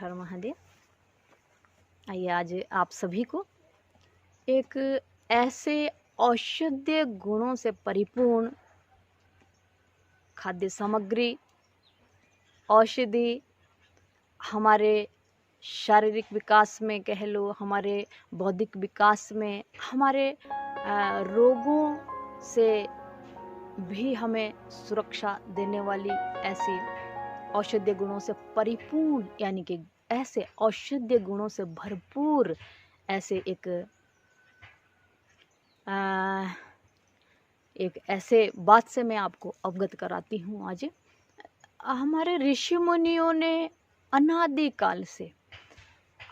हर महादेव। आइए आज आप सभी को एक ऐसे औषधीय गुणों से परिपूर्ण खाद्य सामग्री, औषधि हमारे शारीरिक विकास में कह लो, हमारे बौद्धिक विकास में, हमारे रोगों से भी हमें सुरक्षा देने वाली ऐसी औषधीय गुणों से परिपूर्ण, यानी कि ऐसे औषधीय गुणों से भरपूर ऐसे एक ऐसे बात से मैं आपको अवगत कराती हूँ। आज हमारे ऋषि मुनियों ने अनादिकाल से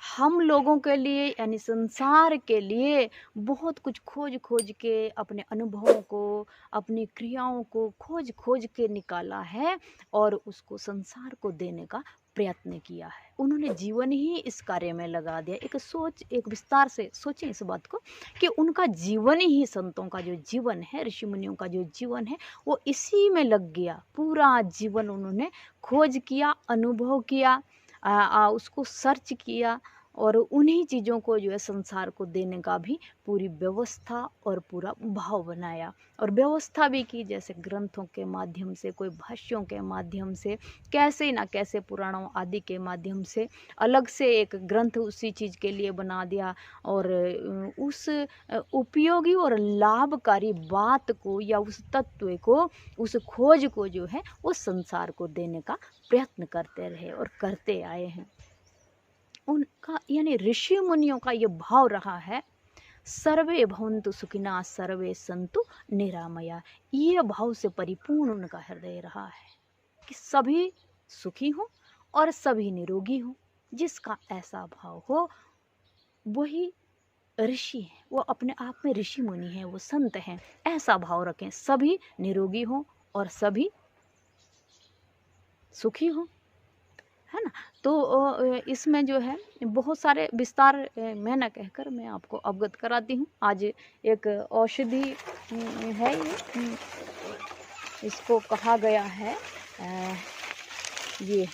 हम लोगों के लिए, यानी संसार के लिए बहुत कुछ खोज खोज के, अपने अनुभवों को, अपनी क्रियाओं को खोज खोज के निकाला है और उसको संसार को देने का प्रयत्न किया है। उन्होंने जीवन ही इस कार्य में लगा दिया। एक विस्तार से सोचें इस बात को कि उनका जीवन ही, संतों का जो जीवन है, ऋषि मुनियों का जो जीवन है, वो इसी में लग गया। पूरा जीवन उन्होंने खोज किया, अनुभव किया, उसको सर्च किया और उन्हीं चीज़ों को जो है संसार को देने का भी पूरी व्यवस्था और पूरा भाव बनाया और व्यवस्था भी की, जैसे ग्रंथों के माध्यम से, कोई भाष्यों के माध्यम से, कैसे ना कैसे पुराणों आदि के माध्यम से अलग से एक ग्रंथ उसी चीज़ के लिए बना दिया और उस उपयोगी और लाभकारी बात को या उस तत्व को, उस खोज को जो है वो संसार को देने का प्रयत्न करते रहे और करते आए हैं। उनका यानी ऋषि मुनियों का ये भाव रहा है, सर्वे भवन्तु सुखिनः सर्वे सन्तु निरामया। ये भाव से परिपूर्ण उनका हृदय रहा है कि सभी सुखी हों और सभी निरोगी हों। जिसका ऐसा भाव हो वही ऋषि है, वो अपने आप में ऋषि मुनि हैं, वो संत हैं। ऐसा भाव रखें, सभी निरोगी हों और सभी सुखी हों, है ना। तो इसमें जो है बहुत सारे विस्तार मैं न कहकर मैं आपको अवगत कराती हूँ। आज एक औषधि है ये, इसको कहा गया है ये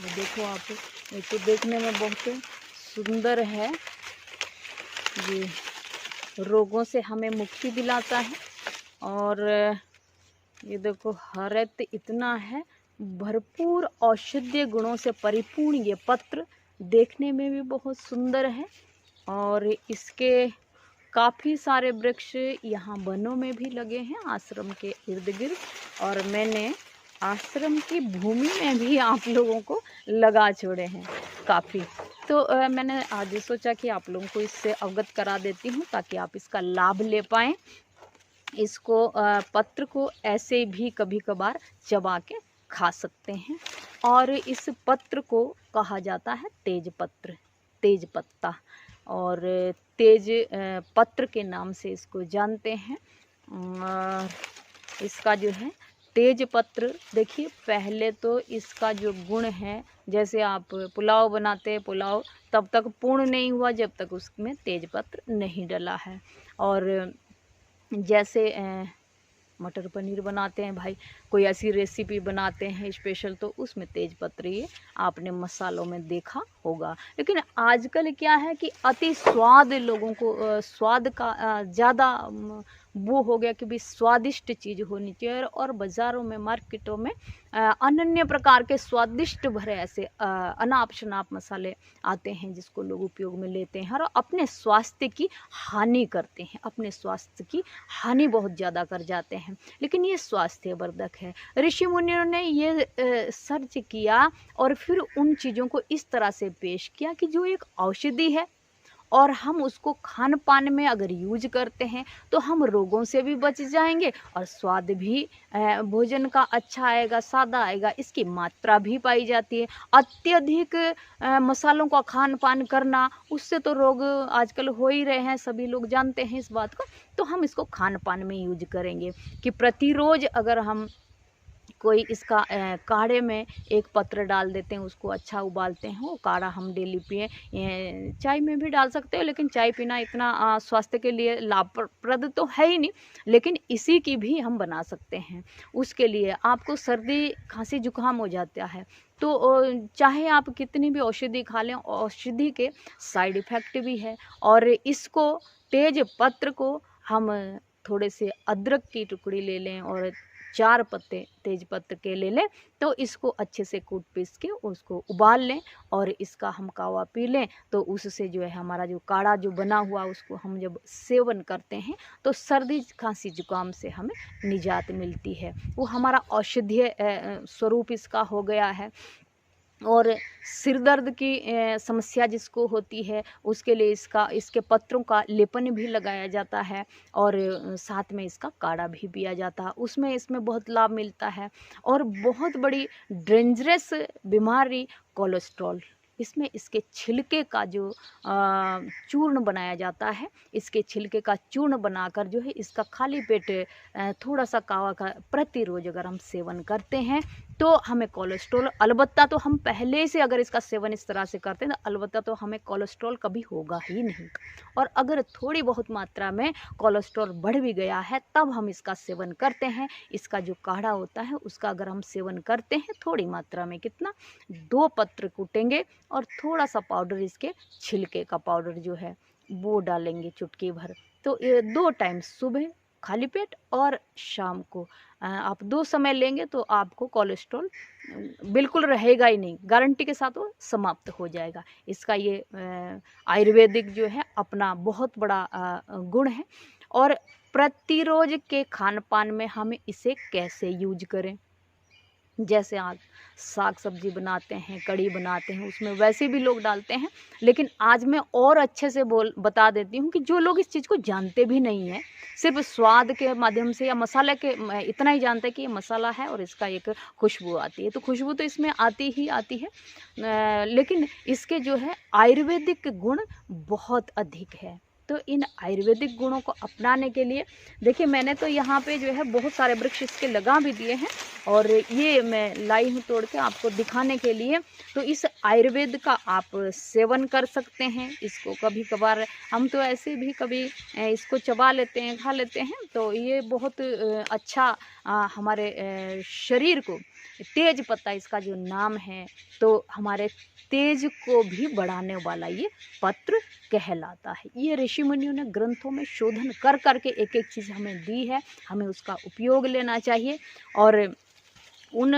देखो आप, ये तो देखने में बहुत सुंदर है। ये रोगों से हमें मुक्ति दिलाता है और ये देखो हरित इतना है, भरपूर औषधीय गुणों से परिपूर्ण ये पत्र देखने में भी बहुत सुंदर है और इसके काफ़ी सारे वृक्ष यहाँ वनों में भी लगे हैं, आश्रम के इर्द गिर्द, और मैंने आश्रम की भूमि में भी आप लोगों को लगा छोड़े हैं काफ़ी। तो मैंने आज सोचा कि आप लोगों को इससे अवगत करा देती हूँ ताकि आप इसका लाभ ले पाएँ। इसको पत्र को ऐसे भी कभी कभार चबा के खा सकते हैं और इस पत्र को कहा जाता है तेज पत्र, तेज पत्ता, और तेज पत्र के नाम से इसको जानते हैं। और इसका जो है तेज पत्र, देखिए पहले तो इसका जो गुण है, जैसे आप पुलाव बनाते हैं, पुलाव तब तक पूर्ण नहीं हुआ जब तक उसमें तेज पत्र नहीं डला है। और जैसे मटर पनीर बनाते हैं भाई, कोई ऐसी रेसिपी बनाते हैं स्पेशल, तो उसमें तेज पत्र ये आपने मसालों में देखा होगा। लेकिन आजकल क्या है कि अति स्वाद, लोगों को स्वाद का ज़्यादा वो हो गया कि भी स्वादिष्ट चीज़ होनी चाहिए और बाज़ारों में, मार्केटों में अनन्य प्रकार के स्वादिष्ट भरे ऐसे अनाप शनाप मसाले आते हैं जिसको लोग उपयोग में लेते हैं और अपने स्वास्थ्य की हानि करते हैं, अपने स्वास्थ्य की हानि बहुत ज़्यादा कर जाते हैं। लेकिन ये स्वास्थ्यवर्धक है। ऋषि मुनियों ने ये सर्च किया और फिर उन चीज़ों को इस तरह से पेश किया कि जो एक औषधि है और हम उसको खान पान में अगर यूज करते हैं तो हम रोगों से भी बच जाएंगे और स्वाद भी भोजन का अच्छा आएगा, सादा आएगा। इसकी मात्रा भी पाई जाती है। अत्यधिक मसालों का खान पान करना, उससे तो रोग आजकल हो ही रहे हैं, सभी लोग जानते हैं इस बात को। तो हम इसको खान पान में यूज करेंगे कि प्रतिरोज अगर हम कोई इसका काढ़े में एक पत्र डाल देते हैं, उसको अच्छा उबालते हैं, वो काढ़ा हम डेली पिए। चाय में भी डाल सकते हो, लेकिन चाय पीना इतना स्वास्थ्य के लिए लाभप्रद तो है ही नहीं, लेकिन इसी की भी हम बना सकते हैं। उसके लिए आपको सर्दी खांसी जुकाम हो जाता है तो चाहे आप कितनी भी औषधि खा लें, औषधि के साइड इफ़ेक्ट भी है। और इसको तेज पत्र को हम थोड़े से अदरक की टुकड़ी ले लें और 4 पत्ते तेज पत्ते के ले लें, तो इसको अच्छे से कूट पीस के उसको उबाल लें और इसका हम कावा पी लें, तो उससे जो है हमारा जो काढ़ा जो बना हुआ उसको हम जब सेवन करते हैं तो सर्दी खांसी जुकाम से हमें निजात मिलती है। वो हमारा औषधीय स्वरूप इसका हो गया है। और सिर दर्द की समस्या जिसको होती है उसके लिए इसके पत्रों का लेपन भी लगाया जाता है और साथ में इसका काढ़ा भी पिया जाता है, उसमें इसमें बहुत लाभ मिलता है। और बहुत बड़ी डेंजरस बीमारी कोलेस्ट्रॉल, इसमें इसके छिलके का जो चूर्ण बनाया जाता है, इसके छिलके का चूर्ण बनाकर जो है इसका खाली पेट थोड़ा सा कावा का प्रतिरोज अगर हम सेवन करते हैं तो हमें कोलेस्ट्रॉल, अलबत्ता तो हम पहले से अगर इसका सेवन इस तरह से करते हैं तो अलबत्ता तो हमें कोलेस्ट्रॉल कभी होगा ही नहीं। और अगर थोड़ी बहुत मात्रा में कोलेस्ट्रॉल बढ़ भी गया है तब हम इसका सेवन करते हैं। इसका जो काढ़ा होता है उसका अगर हम सेवन करते हैं थोड़ी मात्रा में, कितना 2 पत्र कूटेंगे और थोड़ा सा पाउडर इसके छिलके का पाउडर जो है वो डालेंगे चुटकी भर, तो ये 2 टाइम सुबह खाली पेट और शाम को आप 2 समय लेंगे तो आपको कोलेस्ट्रॉल बिल्कुल रहेगा ही नहीं, गारंटी के साथ वो समाप्त हो जाएगा। इसका ये आयुर्वेदिक जो है अपना बहुत बड़ा गुण है। और प्रतिरोज के खान पान में हमें इसे कैसे यूज करें, जैसे आप साग सब्जी बनाते हैं, कढ़ी बनाते हैं, उसमें वैसे भी लोग डालते हैं, लेकिन आज मैं और अच्छे से बता देती हूँ कि जो लोग इस चीज़ को जानते भी नहीं हैं, सिर्फ स्वाद के माध्यम से या मसाले के इतना ही जानते हैं कि ये मसाला है और इसका एक खुशबू आती है, तो खुशबू तो इसमें आती ही आती है, लेकिन इसके जो है आयुर्वेदिक गुण बहुत अधिक है। तो इन आयुर्वेदिक गुणों को अपनाने के लिए देखिए मैंने तो यहाँ पे जो है बहुत सारे वृक्ष इसके लगा भी दिए हैं और ये मैं लाई हूँ तोड़ के आपको दिखाने के लिए। तो इस आयुर्वेद का आप सेवन कर सकते हैं। इसको कभी कभार हम तो ऐसे भी कभी इसको चबा लेते हैं, खा लेते हैं, तो ये बहुत अच्छा हमारे शरीर को, तेज पत्ता इसका जो नाम है, तो हमारे तेज को भी बढ़ाने वाला ये पत्र कहलाता है। ये ऋषि मुनियों ने ग्रंथों में शोधन कर करके एक एक चीज़ हमें दी है, हमें उसका उपयोग लेना चाहिए और उन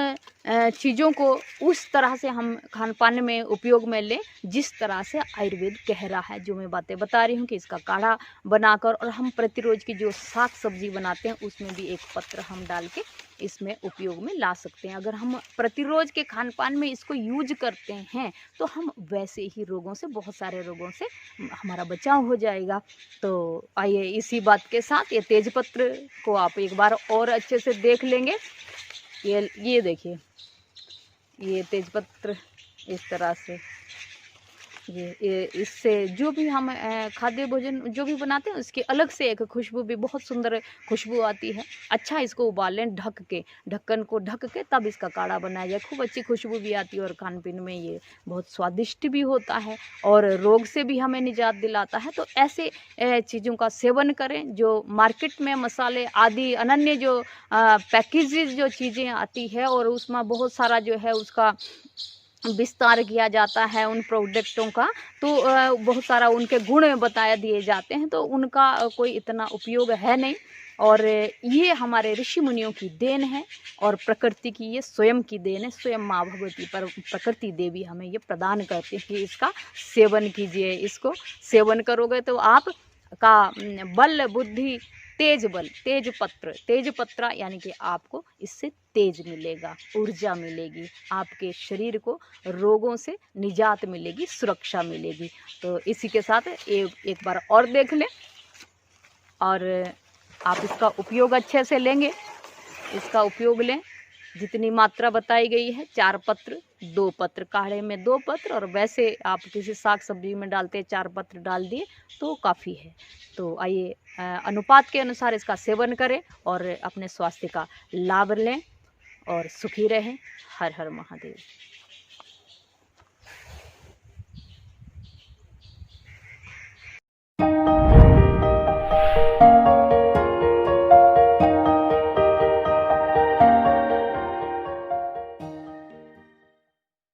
चीज़ों को उस तरह से हम खान पान में उपयोग में लें जिस तरह से आयुर्वेद कह रहा है। जो मैं बातें बता रही हूँ कि इसका काढ़ा बनाकर और हम प्रतिरोज की जो साग सब्जी बनाते हैं उसमें भी एक पत्र हम डाल के इसमें उपयोग में ला सकते हैं। अगर हम प्रतिरोज के खान पान में इसको यूज करते हैं तो हम वैसे ही रोगों से, बहुत सारे रोगों से हमारा बचाव हो जाएगा। तो आइए इसी बात के साथ ये तेजपत्र को आप एक बार और अच्छे से देख लेंगे। ये देखिए, ये तेजपत्र इस तरह से ये इससे जो भी हम खाद्य भोजन जो भी बनाते हैं उसकी अलग से एक खुशबू, भी बहुत सुंदर खुशबू आती है। अच्छा इसको उबाल लें ढक के, ढक्कन को ढक के तब इसका काढ़ा बनाया जाए, खूब अच्छी खुशबू भी आती है और खान पीन में ये बहुत स्वादिष्ट भी होता है और रोग से भी हमें निजात दिलाता है। तो ऐसे चीज़ों का सेवन करें। जो मार्केट में मसाले आदि अनन्य जो पैकेजेज जो चीज़ें आती है और उसमें बहुत सारा जो है उसका विस्तार किया जाता है उन प्रोडक्टों का, तो बहुत सारा उनके गुण बताया दिए जाते हैं, तो उनका कोई इतना उपयोग है नहीं। और ये हमारे ऋषि मुनियों की देन है और प्रकृति की ये स्वयं की देन है। स्वयं माँ भगवती पर प्रकृति देवी हमें ये प्रदान करती है कि इसका सेवन कीजिए। इसको सेवन करोगे तो आप का बल बुद्धि तेज बल, तेज पत्र यानी कि आपको इससे तेज मिलेगा, ऊर्जा मिलेगी, आपके शरीर को रोगों से निजात मिलेगी, सुरक्षा मिलेगी। तो इसी के साथ एक बार और देख लें और आप इसका उपयोग अच्छे से लेंगे। इसका उपयोग लें जितनी मात्रा बताई गई है, 4 पत्र, 2 पत्र, काढ़े में 2 पत्र और वैसे आप किसी साग सब्जी में डालते हैं 4 पत्र डाल दिए तो काफ़ी है। तो आइए अनुपात के अनुसार इसका सेवन करें और अपने स्वास्थ्य का लाभ लें और सुखी रहें। हर हर महादेव।